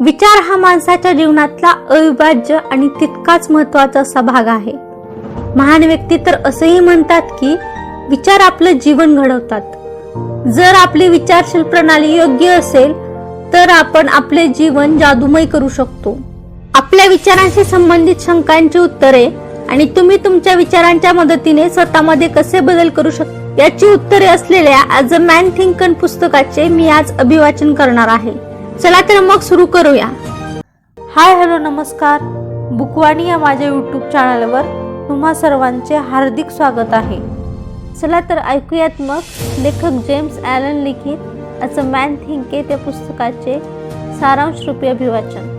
विचार हा माणसाच्या जीवनातला अविभाज्य आणि तितकाच महत्त्वाचा असा भाग आहे. महान व्यक्ती तर असंही म्हणतात की विचार आपलं जीवन घडवतात. जर आपली विचारशील प्रणाली योग्य असेल तर आपण आपले जीवन जादूमय करू शकतो. आपल्या विचारांशी संबंधित शंकांची उत्तरे आणि तुम्ही तुमच्या विचारांच्या मदतीने स्वतःमध्ये कसे बदल करू शकता याची उत्तरे असलेल्या ॲज अ मॅन थिंकन पुस्तकाचे मी आज अभिवाचन करणार आहे. चला तर मग सुरू करूया. हाय हॅलो नमस्कार. बुकवाणी या माझ्या यूट्यूब चॅनलवर तुम्हा सर्वांचे हार्दिक स्वागत आहे. चला तर ऐकूयात मग लेखक जेम्स ॲलन लिखित ॲज अ मॅन थिंक या पुस्तकाचे सारांश रूपी अभिवाचन.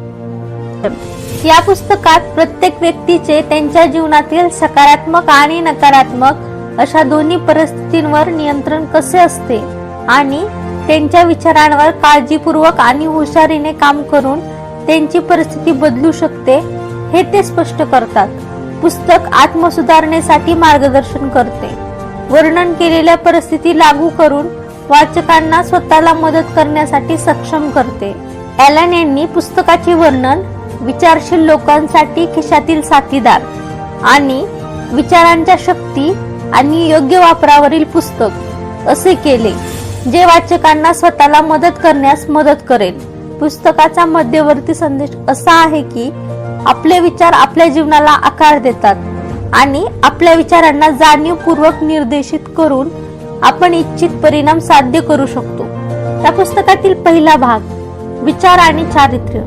या पुस्तकात प्रत्येक व्यक्तीचे त्यांच्या जीवनातील सकारात्मक आणि नकारात्मक अशा दोन्ही परिस्थितींवर नियंत्रण कसे असते आणि त्यांच्या विचारांवर काळजीपूर्वक आणि हुशारीने काम करून त्यांची परिस्थिती बदलू शकते हे ते स्पष्ट करतात. पुस्तक आत्मसुधारणेसाठी मार्गदर्शन करते. वर्णन केलेल्या परिस्थिती लागू करून वाचकांना स्वतःला मदत करण्यासाठी सक्षम करते. ॲलन यांनी पुस्तकाचे वर्णन विचारशील लोकांसाठी खिशातील साथीदार आणि विचारांच्या शक्ती आणि योग्य वापरावरील पुस्तक असे केले जे वाचकांना स्वतःला मदत करण्यास मदत करेल. पुस्तकाचा मध्यवर्ती संदेश असा आहे की आपले विचार आपल्या जीवनाला आकार देतात आणि आपल्या विचारांना जाणीवपूर्वक निर्देशित करून आपण इच्छित परिणाम साध्य करू शकतो. या पुस्तकातील पहिला भाग विचार आणि चारित्र्य.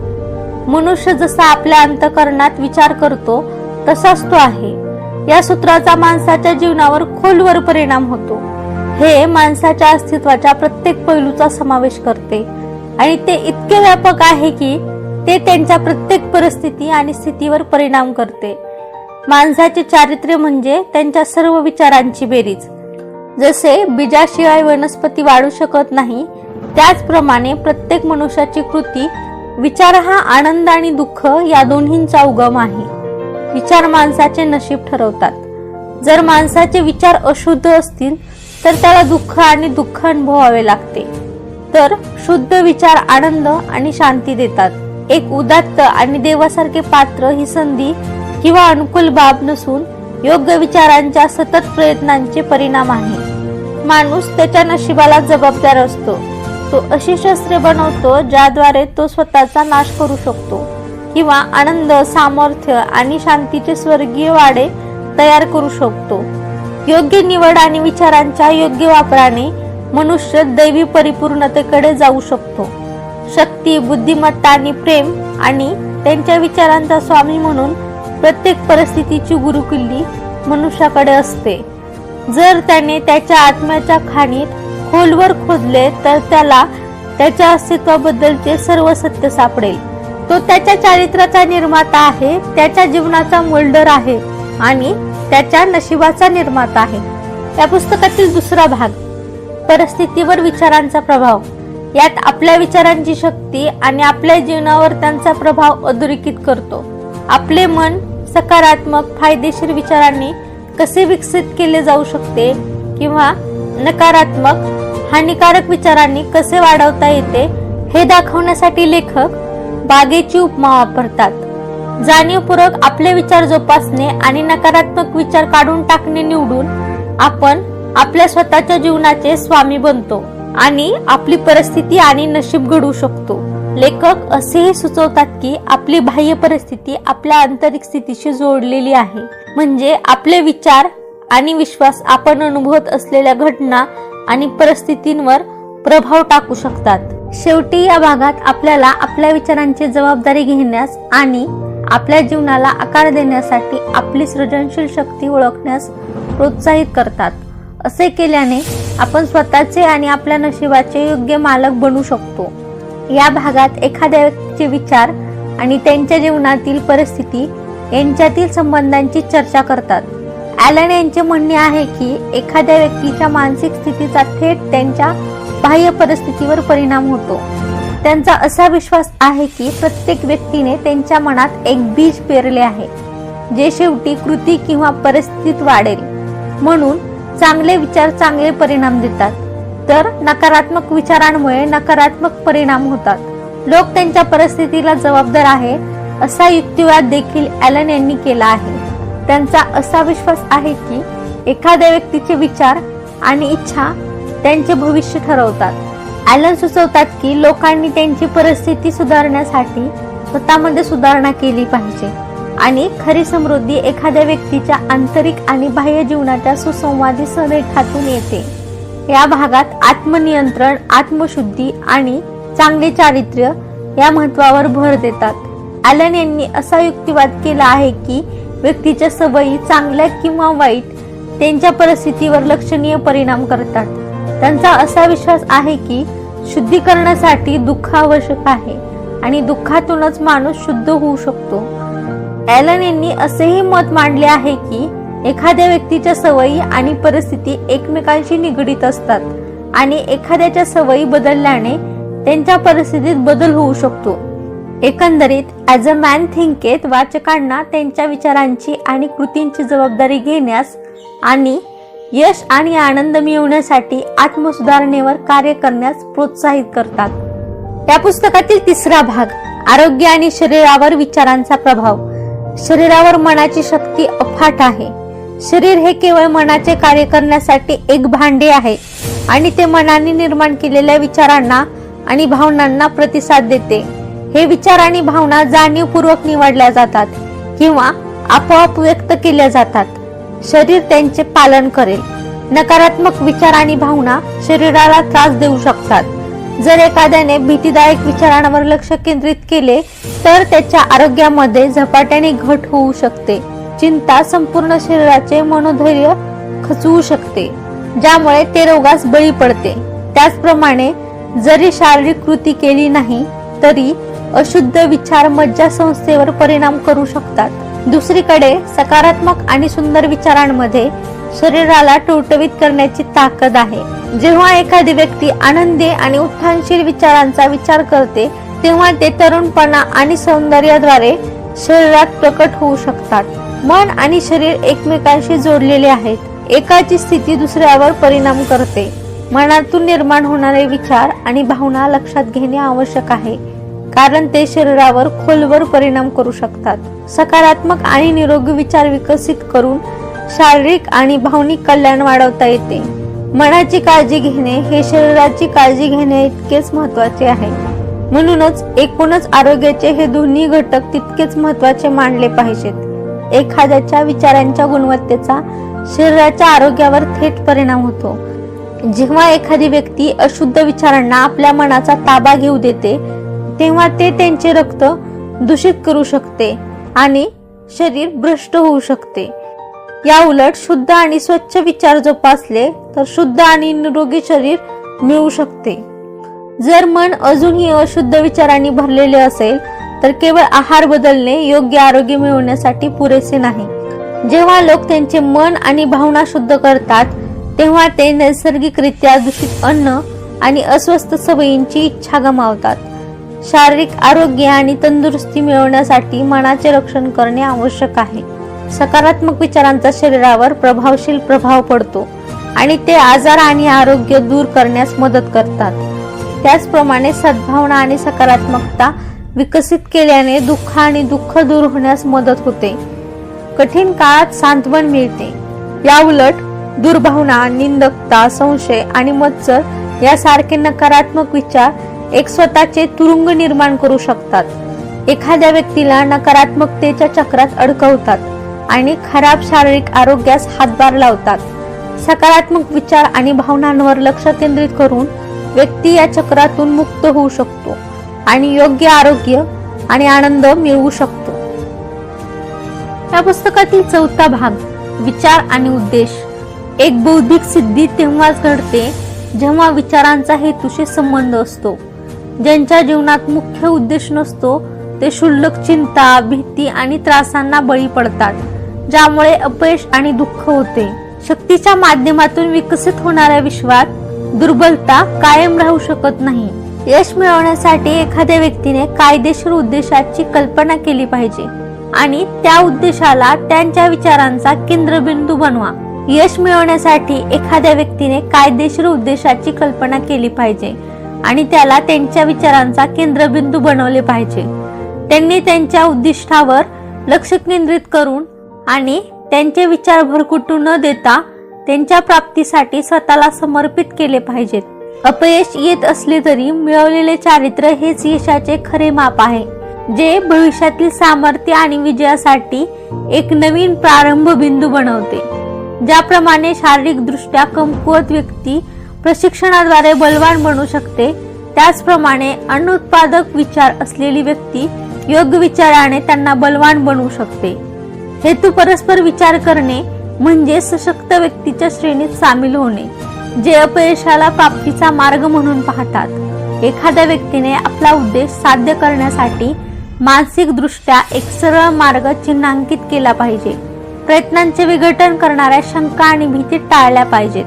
मनुष्य जसा आपल्या अंतःकरणात विचार करतो तसाच तो आहे. या सूत्राचा माणसाच्या जीवनावर खोलवर परिणाम होतो. हे माणसाच्या अस्तित्वाच्या प्रत्येक पैलूचा समावेश करते आणि ते इतके व्यापक आहे की ते त्यांच्या प्रत्येक परिस्थिती आणि स्थितीवर परिणाम करते. माणसाचे चारित्र्य म्हणजे त्यांच्या सर्व विचारांची बेरीज. जसे बीजाशिवाय वनस्पती वाढू शकत नाही त्याचप्रमाणे प्रत्येक मनुष्याची कृती विचार हा आनंद आणि दुःख या दोन्हींचा उगम आहे. विचार माणसाचे नशीब ठरवतात. जर माणसाचे विचार अशुद्ध असतील तर त्याला दुःख आणि दुःख अनुभवावे लागते. तर शुद्ध विचार आनंद आणि शांती देतात. एक उदात्त आणि देवासारखे पात्र ही संधी किंवा अनुकूल बाब नसून योग्य विचारांच्या सतत प्रयत्नांचे परिणाम आहे. माणूस त्याच्या नशिबाला जबाबदार असतो. तो अशी शस्त्रे बनवतो ज्याद्वारे तो स्वतःचा नाश करू शकतो किंवा आनंद, सामर्थ्य आणि शांतीचे स्वर्गीय वाडे तयार करू शकतो. योग्य निवड आणि विचारांच्या योग्य वापराने मनुष्य दैवी परिपूर्णतेकडे जाऊ शकतो. शक्ती, बुद्धिमत्ता आणि प्रेम आणि त्यांच्या विचारांचा स्वामी म्हणून प्रत्येक परिस्थितीची गुरुकिल्ली मनुष्याकडे असते. जर त्याने त्याच्या आत्म्याच्या खाणीत खोलवर खोदले तर त्याला त्याच्या अस्तित्वाबद्दलचे सर्व सत्य सापडेल. तो त्याच्या चारित्र्याचा निर्माता आहे, त्याच्या जीवनाचा मोल्डर आहे आणि त्याच्या नशिबाचा निर्माता आहे. या पुस्तकातील दुसरा भाग परिस्थितीवर विचारांचा प्रभाव. यात आपल्या विचारांची शक्ती आणि आपल्या जीवनावर त्यांचा प्रभाव अधोरेखित करतो. आपले मन सकारात्मक फायदेशीर विचारांनी कसे विकसित केले जाऊ शकते किंवा नकारात्मक हानिकारक विचारांनी कसे वाढवता येते हे दाखवण्यासाठी लेखक बागेची उपमा वापरतात. जाणीवपूर्वक आपले विचार जोपासणे आणि नकारात्मक विचार काढून टाकणे निवडून आपण आपल्या स्वतःच्या जीवनाचे स्वामी बनतो आणि आपली परिस्थिती आणि नशीब घडवू शकतो. लेखक असेही सुचवतात की आपली बाह्य परिस्थिती आपल्या आंतरिक स्थितीशी जोडलेली आहे. म्हणजे आपले विचार आणि विश्वास आपण अनुभवत असलेल्या घटना आणि परिस्थितींवर प्रभाव टाकू शकतात. शेवटी या भागात आपल्याला आपल्या विचारांची जबाबदारी घेण्यास आणि आपल्या जीवनाला आकार देण्यासाठी आपली सृजनशील शक्ती ओळखण्यास प्रोत्साहित करतात. असे केल्याने आपण स्वतःचे आणि आपल्या नशिबाचे योग्य मालक बनू शकतो. या भागात एखाद्या व्यक्तीचे विचार आणि त्यांच्या जीवनातील परिस्थिती यांच्यातील संबंधांची चर्चा करतात. ॲलन यांचे म्हणणे आहे की एखाद्या व्यक्तीच्या मानसिक स्थितीचा थेट त्यांच्या बाह्य परिस्थितीवर परिणाम होतो. त्यांचा असा विश्वास आहे की प्रत्येक व्यक्तीने त्यांच्या मनात एक बीज पेरले आहे जे शेवटी कृती किंवा परिस्थितीत वाढेल. म्हणून चांगले विचार चांगले परिणाम देतात, तर नकारात्मक विचारांमुळे नकारात्मक परिणाम होतात. लोक त्यांच्या परिस्थितीला जबाबदार आहे असा युक्तिवाद देखील ॲलन यांनी केला आहे. त्यांचा असा विश्वास आहे की एखाद्या व्यक्तीचे विचार आणि इच्छा त्यांचे भविष्य ठरवतात. ॲलन सुचवतात की लोकांनी त्यांची परिस्थिती सुधारण्यासाठी स्वतःमध्ये सुधारणा केली पाहिजे आणि खरी समृद्धी एखाद्या व्यक्तीच्या आंतरिक आणि बाह्य जीवनाच्या सुसंवादी संरेखातून येते. या भागात आत्मनियंत्रण, आत्मशुद्धी आणि चांगले चारित्र्य या महत्त्वावर भर देतात. ॲलन यांनी असा युक्तिवाद केला आहे की व्यक्तीच्या सवयी चांगल्या किंवा वाईट त्यांच्या परिस्थितीवर लक्षणीय परिणाम करतात. त्यांचा असा विश्वास आहे की शुद्धीकरणासाठी दुःख आवश्यक आहे आणि दुःखातूनच माणूस शुद्ध होऊ शकतो. ॲलन यांनी असेही मत मांडले आहे की एखाद्या व्यक्तीच्या सवयी आणि परिस्थिती एकमेकांशी निगडीत असतात आणि एखाद्याच्या सवयी बदलल्याने त्यांच्या परिस्थितीत बदल होऊ शकतो. एकंदरीत ॲज अ मॅन थिंकेत वाचकांना त्यांच्या विचारांची आणि कृतींची जबाबदारी घेण्यास आणि यश आणि आनंद मिळवण्यासाठी आत्मसुधारणेवर कार्य करण्यास प्रोत्साहित करतात. या पुस्तकातील तिसरा भाग, आरोग्य आणि शरीरावर विचारांचा प्रभाव. शरीरावर मनाची शक्ती अफाट आहे. शरीर हे केवळ मनाचे कार्य करण्यासाठी एक भांडे आहे आणि ते मनाने निर्माण केलेल्या विचारांना आणि भावनांना प्रतिसाद देते. हे विचार आणि भावना जाणीवपूर्वक निवडल्या जातात किंवा आपोआप व्यक्त केल्या जातात. शरीर त्यांचे पालन करेल. नकारात्मक विचार आणि भावना शरीराला त्रास देऊ शकतात. जर एखाद्याने भीतीदायक विचारांवर लक्ष केंद्रित केले तर त्याच्या आरोग्यामध्ये झपाट्याने घट होऊ शकते. चिंता संपूर्ण शरीराचे मनोधैर्य खचवू शकते, ज्यामुळे ते रोगास बळी पडते. त्याचप्रमाणे जरी शारीरिक कृती केली नाही तरी अशुद्ध विचार मज्जासंस्थेवर परिणाम करू शकतात. दुसरीकडे सकारात्मक आणि सुंदर विचारांमध्ये शरीराला टवटवीत करण्याची ताकद आहे. जेव्हा एखादी व्यक्ती आनंदी आणि उत्थानशील विचारांचा विचार करते तेव्हा ते तरुणपणा आणि सौंदर्याद्वारे शरीरात प्रकट होऊ शकतात. मन आणि शरीर एकमेकांशी जोडलेले आहेत. एकाची स्थिती दुसऱ्यावर परिणाम करते. मनातून निर्माण होणारे विचार आणि भावना लक्षात घेणे आवश्यक आहे, कारण ते शरीरावर खोलवर परिणाम करू शकतात. सकारात्मक आणि निरोगी विचार विकसित करून शारीरिक आणि भावनिक कल्याण वाढवता येते. मनाची काळजी घेणे हे शरीराची काळजी घेणे इतकेच महत्त्वाचे आहे. म्हणूनच एकूणच आरोग्याचे हे दोन्ही घटक तितकेच महत्त्वाचे मानले पाहिजेत. एखाद्याच्या विचारांच्या गुणवत्तेचा शरीराच्या आरोग्यावर थेट परिणाम होतो. जेव्हा एखादी व्यक्ती अशुद्ध विचारांना आपल्या मनाचा ताबा घेऊ देते तेव्हा ते त्यांचे रक्त दूषित करू शकते आणि शरीर भ्रष्ट होऊ शकते. या उलट शुद्ध आणि स्वच्छ विचार जोपासले तर शुद्ध आणि निरोगी शरीर मिळू शकते. जर मन अजूनही अशुद्ध विचारांनी भरलेले असेल तर केवळ आहार बदलणे योग्य आरोग्य मिळवण्यासाठी पुरेसे नाही. जेव्हा लोक त्यांचे मन आणि भावना शुद्ध करतात तेव्हा ते नैसर्गिकरित्या दूषित अन्न आणि अस्वस्थ सवयींची इच्छा गमावतात. शारीरिक आरोग्य आणि तंदुरुस्ती मिळवण्यासाठी मनाचे रक्षण करणे आवश्यक आहे. सकारात्मक विचारांचा शरीरावर प्रभावशील प्रभाव पडतो आणि ते आजार आणि आरोग्य दूर करण्यास मदत करतात. त्याचप्रमाणे सद्भावना आणि सकारात्मकता विकसित केल्याने दुःख आणि दुःख दूर होण्यास मदत होते. कठीण काळात सांत्वन मिळते. या उलट दुर्भावना, निंदकता, संशय आणि मत्सर यासारखे नकारात्मक विचार एक स्वतःचे तुरुंग निर्माण करू शकतात. एखाद्या व्यक्तीला नकारात्मकतेच्या चक्रात अडकवतात आणि खराब शारीरिक आरोग्यास हातभार लावतात. सकारात्मक विचार आणि भावनांवर लक्ष केंद्रित करून व्यक्ती या चक्रातून मुक्त होऊ शकतो आणि योग्य आरोग्य आणि आनंद मिळवू शकतो. या पुस्तकातील चौथा भाग, विचार आणि उद्देश. एक बौद्धिक सिद्धी तेव्हाच घडते जेव्हा विचारांचा हेतूशी संबंध असतो. ज्यांच्या जीवनात मुख्य उद्देश नसतो ते क्षुल्लक चिंता, भीती आणि त्रासांना बळी पडतात, ज्यामुळे अपयश आणि दुःख होते. शक्तीच्या माध्यमातून विकसित होणाऱ्या विश्वात दुर्बलता कायम राहू शकत नाही. यश मिळवण्यासाठी एखाद्या व्यक्तीने कायदेशीर उद्देशाची कल्पना केली पाहिजे आणि त्या उद्देशाला त्यांच्या विचारांचा केंद्रबिंदू बनवा. यश मिळवण्यासाठी एखाद्या व्यक्तीने कायदेशीर उद्देशाची कल्पना केली पाहिजे आणि त्याला त्यांच्या विचारांचा केंद्रबिंदू बनवले पाहिजे. त्यांनी त्यांच्या उद्दिष्टावर लक्ष केंद्रित करून आणि त्यांचे विचार भरकटू न देता त्यांच्या प्राप्तीसाठी स्वतःला समर्पित केले पाहिजेत. अपयश येत असले तरी मिळवलेले चारित्र्य हेच यशाचे खरे माप आहे, जे भविष्यातील सामर्थ्य आणि विजयासाठी एक नवीन प्रारंभ बिंदू बनवते. ज्याप्रमाणे शारीरिकदृष्ट्या कमकुवत व्यक्ती प्रशिक्षणाद्वारे बलवान बनू शकते, त्याचप्रमाणे अनुत्पादक विचार असलेली व्यक्ती योग्य विचाराने त्यांना बलवान बनवू शकते. हेतू परस्पर विचार करणे म्हणजे सशक्त व्यक्तीच्या श्रेणीत सामील होणे, जे अपयशाला प्राप्तीचा मार्ग म्हणून पाहतात. एखाद्या व्यक्तीने आपला उद्देश साध्य करण्यासाठी मानसिकदृष्ट्या एक सरळ मार्ग चिन्हांकित केला पाहिजे. प्रयत्नांचे विघटन करणाऱ्या शंका आणि भीती टाळल्या पाहिजेत.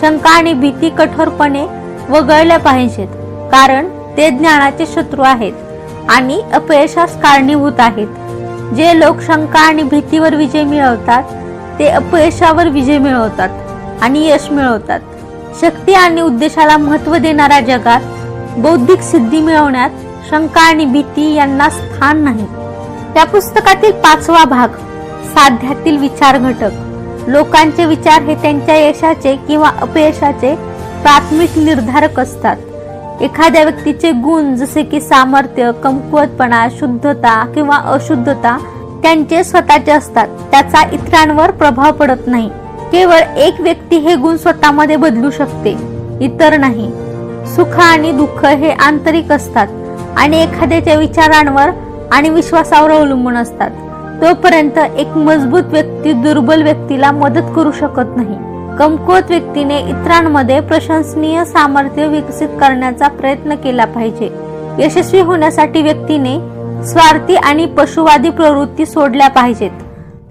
शंका आणि भीती कठोरपणे वगळल्या पाहिजेत, कारण ते ज्ञानाचे शत्रू आहेत आणि अपयशास कारणीभूत आहेत. जे लोक शंका आणि भीतीवर विजय मिळवतात ते अपयशावर विजय मिळवतात आणि यश मिळवतात. शक्ती आणि उद्देशाला महत्त्व देणाऱ्या जगात बौद्धिक सिद्धी मिळवण्यात शंका आणि भीती यांना स्थान नाही. त्या पुस्तकातील 5वा भाग, साध्यातील विचार घटक. लोकांचे विचार हे त्यांच्या यशाचे किंवा अपयशाचे प्राथमिक निर्धारक असतात. एखाद्या व्यक्तीचे गुण जसे की सामर्थ्य, कमकुवतपणा, शुद्धता किंवा अशुद्धता त्यांचे स्वतःचे असतात. त्याचा इतरांवर प्रभाव पडत नाही. केवळ एक व्यक्ती हे गुण स्वतःमध्ये बदलू शकते, इतर नाही. सुख आणि दुःख हे आंतरिक असतात आणि एखाद्याच्या विचारांवर आणि विश्वासावर अवलंबून असतात. तोपर्यंत एक मजबूत व्यक्ती दुर्बल व्यक्तीला मदत करू शकत नाही. कमकुवत व्यक्तीने इतरांमध्ये प्रशंसनीय सामर्थ्य विकसित करण्याचा प्रयत्न केला पाहिजे. यशस्वी होण्यासाठी व्यक्तीने स्वार्थी आणि पशुवादी प्रवृत्ती सोडल्या पाहिजेत.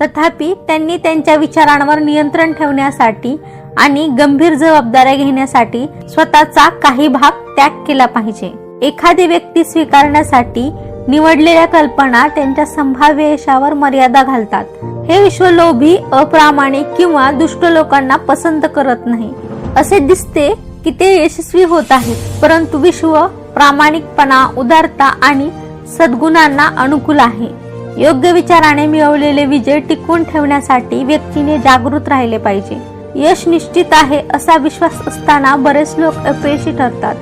तथापि त्यांनी त्यांच्या विचारांवर नियंत्रण ठेवण्यासाठी आणि गंभीर जबाबदाऱ्या घेण्यासाठी स्वतःचा काही भाग त्याग केला पाहिजे. एखादी व्यक्ती स्वीकारण्यासाठी निवडलेल्या कल्पना त्यांच्या संभाव्य यशावर मर्यादा घालतात. हे विश्व लोभी, अप्रामाणिक किंवा दुष्ट लोकांना पसंत करत नाही. असे दिसते की ते यशस्वी होत आहेत, परंतु विश्व प्रामाणिकपणा, उदारता आणि सद्गुणांना अनुकूल आहे. योग्य विचाराने मिळवलेले विजय टिकवून ठेवण्यासाठी व्यक्तीने जागृत राहिले पाहिजे. यश निश्चित आहे असा विश्वास असताना बरेच लोक अपयशी ठरतात.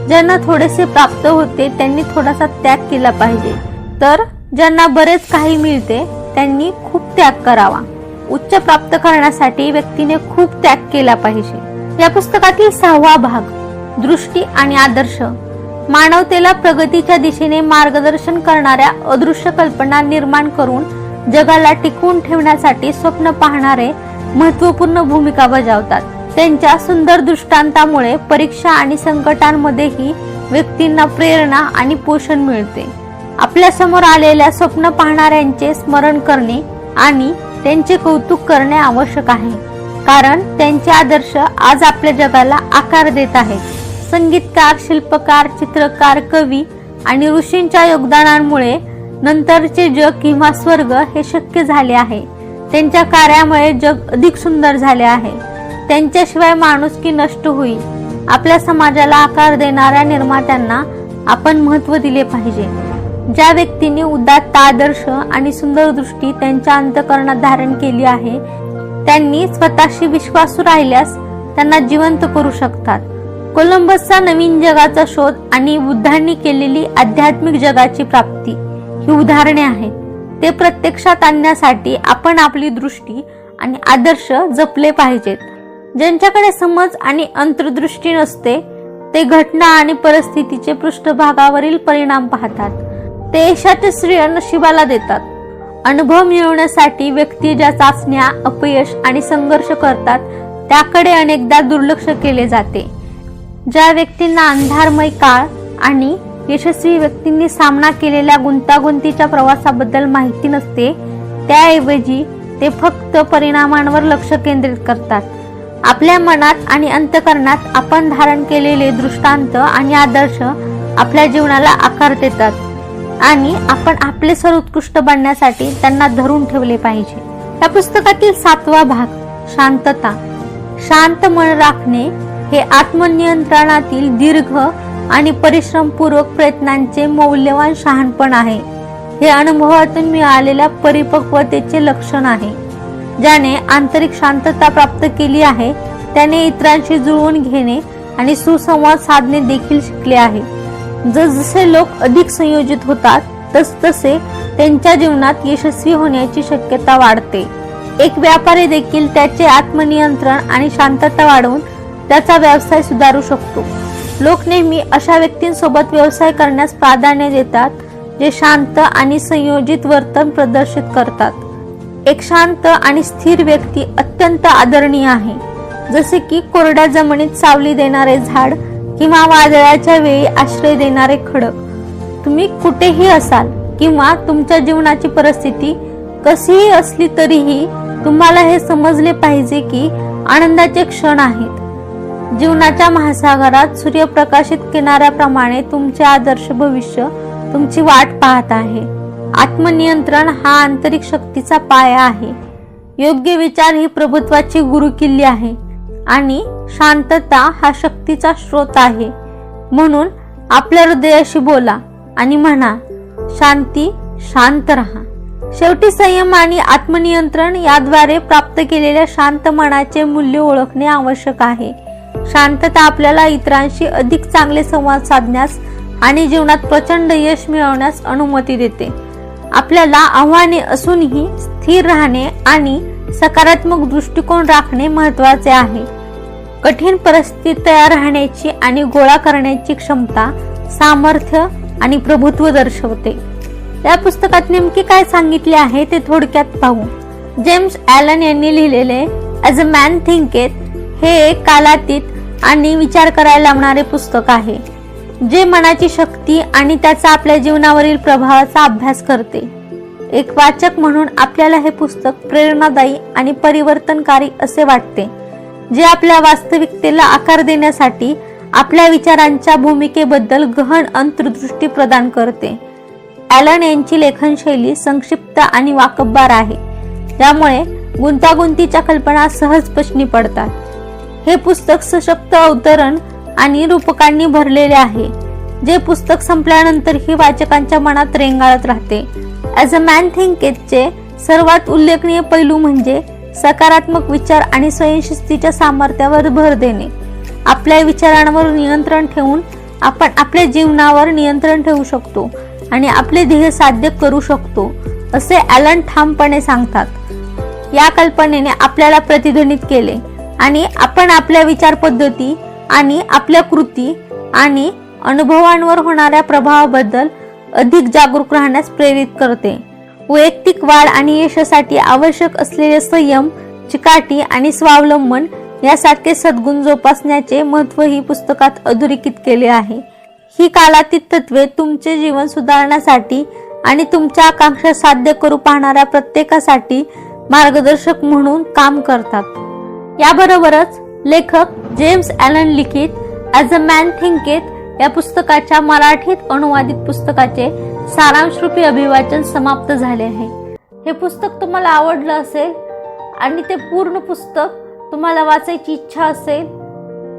ज्यांना थोडेसे प्राप्त होते त्यांनी थोडासा त्याग केला पाहिजे, तर ज्यांना बरेच काही मिळते त्यांनी खूप त्याग करावा. उच्च प्राप्त करण्यासाठी व्यक्तीने खूप त्याग केला पाहिजे. या पुस्तकातील 6वा भाग, दृष्टी आणि आदर्श. मानवतेला प्रगतीच्या दिशेने मार्गदर्शन करणाऱ्या अदृश्य कल्पना निर्माण करून जगाला टिकवून ठेवण्यासाठी स्वप्न पाहणारे महत्त्वपूर्ण भूमिका बजावतात. त्यांच्या सुंदर दृष्टांतामुळे परीक्षा आणि संकटांमध्येही व्यक्तींना प्रेरणा आणि पोषण मिळते. आपल्या समोर आलेल्या स्वप्न पाहणाऱ्यांचे स्मरण करणे आणि त्यांचे कौतुक करणे आवश्यक आहे, कारण त्यांचे आदर्श आज आपल्या जगाला आकार देत आहेत. संगीतकार, शिल्पकार, चित्रकार, कवी आणि ऋषींच्या योगदानामुळे नंतरचे जग किंवा स्वर्ग हे शक्य झाले आहे. त्यांच्या कार्यामुळे जग अधिक सुंदर झाले आहे. त्यांच्याशिवाय माणुसकी नष्ट होईल. आपल्या समाजाला आकार देणाऱ्या निर्मात्यांना आपण महत्त्व दिले पाहिजे. ज्या व्यक्तींनी उदात्त आदर्श आणि सुंदर दृष्टी त्यांच्या अंतःकरणात धारण केली आहे, त्यांनी स्वतःशी विश्वासू राहिल्यास त्यांना जिवंत करू शकतात. कोलंबसचा नवीन जगाचा शोध आणि बुद्धांनी केलेली आध्यात्मिक जगाची प्राप्ती ही उदाहरणे आहेत. ते प्रत्यक्षात आणण्यासाठी आपण आपली दृष्टी आणि आदर्श जपले पाहिजेत. ज्यांच्याकडे समज आणि अंतर्दृष्टी नसते ते घटना आणि परिस्थितीचे पृष्ठभागावरील परिणाम पाहतात. ते यशाचे श्रेय नशिबाला देतात. अनुभव मिळवण्यासाठी व्यक्ती ज्या चाचण्या, अपयश आणि संघर्ष करतात त्याकडे अनेकदा दुर्लक्ष केले जाते. ज्या व्यक्तींना अंधारमय काळ आणि यशस्वी व्यक्तींनी सामना केलेल्या गुंतागुंतीच्या प्रवासाबद्दल माहिती नसते, त्याऐवजी ते फक्त परिणामांवर लक्ष केंद्रित करतात. आपल्या मनात आणि अंतःकरणात आपण धारण केलेले दृष्टांत आणि आदर्श आपल्या जीवनाला आकार देतात. आणि आपण आपले सर्वोत्कृष्ट बनण्यासाठी त्यांना धरून ठेवले पाहिजे. या पुस्तकातील 7वा भाग शांतता. शांत मन राखणे हे आत्मनियंत्रणातील दीर्घ आणि परिश्रमपूर्वक प्रयत्नांचे मौल्यवान शहाणपण आहे. हे अनुभवातून मिळालेल्या परिपक्वतेचे लक्षण आहे. ज्याने आंतरिक शांतता प्राप्त केली आहे त्याने इतरांशी जुळवून घेणे आणि सुसंवाद साधणे देखील शिकले आहे. जसजसे लोक अधिक संयोजित होतात तसतसे त्यांच्या जीवनात यशस्वी होण्याची शक्यता वाढते. एक व्यापारी देखील त्याचे आत्मनियंत्रण आणि शांतता वाढवून त्याचा व्यवसाय सुधारू शकतो. लोक नेहमी अशा व्यक्तींसोबत व्यवसाय करण्यास प्राधान्य देतात जे शांत आणि संयोजित वर्तन प्रदर्शित करतात. एक शांत आणि स्थिर व्यक्ती अत्यंत आदरणीय आहे, जसे की कोरड्या जमिनीत सावली देणारे झाड किंवा वादळाच्या वेळी आश्रय देणारे खडक. तुम्ही कुठेही असाल किंवा तुमच्या जीवनाची परिस्थिती कशीही असली तरीही तुम्हाला हे समजले पाहिजे की आनंदाचे क्षण आहेत. जीवनाच्या महासागरात सूर्यप्रकाशित किनाऱ्याप्रमाणे तुमचे आदर्श भविष्य तुमची वाट पाहत आहे. आत्मनियंत्रण हा आंतरिक शक्तीचा पाया आहे. योग्य विचार ही प्रभुत्वाची गुरुकिल्ली आहे आणि शांतता हा शक्तीचा स्रोत आहे. म्हणून आपल्या हृदयाशी बोला आणि म्हणा, शांती, शांत रहा. शेवटी संयम आणि आत्मनियंत्रण याद्वारे प्राप्त केलेल्या शांत मनाचे मूल्य ओळखणे आवश्यक आहे. शांतता आपल्याला इतरांशी अधिक चांगले संवाद साधण्यास आणि जीवनात प्रचंड यश मिळवण्यास अनुमती देते. आपल्याला आव्हाने असूनही स्थिर राहणे आणि सकारात्मक दृष्टिकोन राखणे महत्त्वाचे आहे. कठीण परिस्थितीत तयार राहण्याची आणि गोळा करण्याची क्षमता, सामर्थ्य आणि प्रभुत्व दर्शवते. या पुस्तकात नेमके काय सांगितले आहे ते थोडक्यात पाहू. जेम्स ॲलन यांनी लिहिलेले ॲज अ मॅन थिंकेथ हे एक कालातीत आणि विचार करायला लावणारे पुस्तक आहे, जे मनाची शक्ती आणि त्याचा आपल्या जीवनावरील प्रभावाचा अभ्यास करते. एक वाचक म्हणून आपल्याला हे पुस्तक प्रेरणादायी आणि परिवर्तनकारी असे वाटते, जे आपल्या वास्तविकतेला आकार देण्यासाठी आपल्या विचारांच्या भूमिकेबद्दल गहन अंतर्दृष्टी प्रदान करते. ॲलन यांची लेखनशैली संक्षिप्त आणि वाकबगार आहे, ज्यामुळे गुंतागुंतीच्या कल्पना सहजपणे पडतात. हे पुस्तक सशक्त अवतरण आणि रूपकांनी भरलेले आहे, जे पुस्तक संपल्यानंतरही वाचकांच्या मनात रेंगाळत राहते. ॲज अ मॅन थिंकेथचे सर्वात उल्लेखनीय पैलू म्हणजे सकारात्मक विचार आणि स्वयंशिस्तीच्या सामर्थ्यावर भर देणे. आपल्या विचारांवर नियंत्रण ठेवून आपण आपल्या जीवनावर नियंत्रण ठेवू शकतो आणि आपले ध्येय साध्य करू शकतो, असे ॲलन ठामपणे सांगतात. या कल्पनेने आपल्याला प्रतिध्वनित केले आणि आपण आपल्या विचार पद्धती आणि आपल्या कृती आणि अनुभवांवर होणाऱ्या प्रभावाबद्दल अधिक जागरूक राहण्यास प्रेरित करते. वैयक्तिक वाढ आणि यशासाठी आवश्यक असलेले संयम, चिकाटी आणि स्वावलंबन यासारखे सद्गुण जोपासण्याचे महत्त्व ही पुस्तकात अधोरेखित केले आहे. ही कालातीत तत्वे तुमचे जीवन सुधारण्यासाठी आणि तुमच्या आकांक्षा साध्य करू पाहणाऱ्या प्रत्येकासाठी मार्गदर्शक म्हणून काम करतात. याबरोबरच लेखक जेम्स ॲलन लिखित ॲज अ मॅन थिंकेथ या पुस्तकाच्या मराठीत अनुवादित पुस्तकाचे सारांशरूपी अभिवाचन समाप्त झाले आहे. हे पुस्तक तुम्हाला आवडलं असेल आणि ते पूर्ण पुस्तक तुम्हाला वाचायची इच्छा असेल,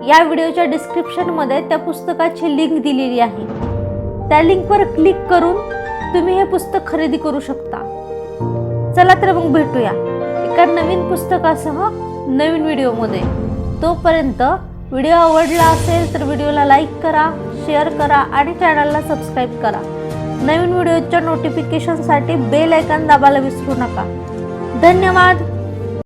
या व्हिडिओच्या डिस्क्रिप्शनमध्ये त्या पुस्तकाची लिंक दिलेली आहे. त्या लिंकवर क्लिक करून तुम्ही हे पुस्तक खरेदी करू शकता. चला तर मग भेटूया एका नवीन पुस्तकासह नवीन व्हिडिओमध्ये. तोपर्यंत व्हिडिओ आवडला असेल तर व्हिडिओला लाईक करा, शेअर करा आणि चॅनलला सबस्क्राईब करा. नवीन व्हिडिओच्या नोटिफिकेशनसाठी बेल आयकॉन दाबायला विसरू नका. धन्यवाद.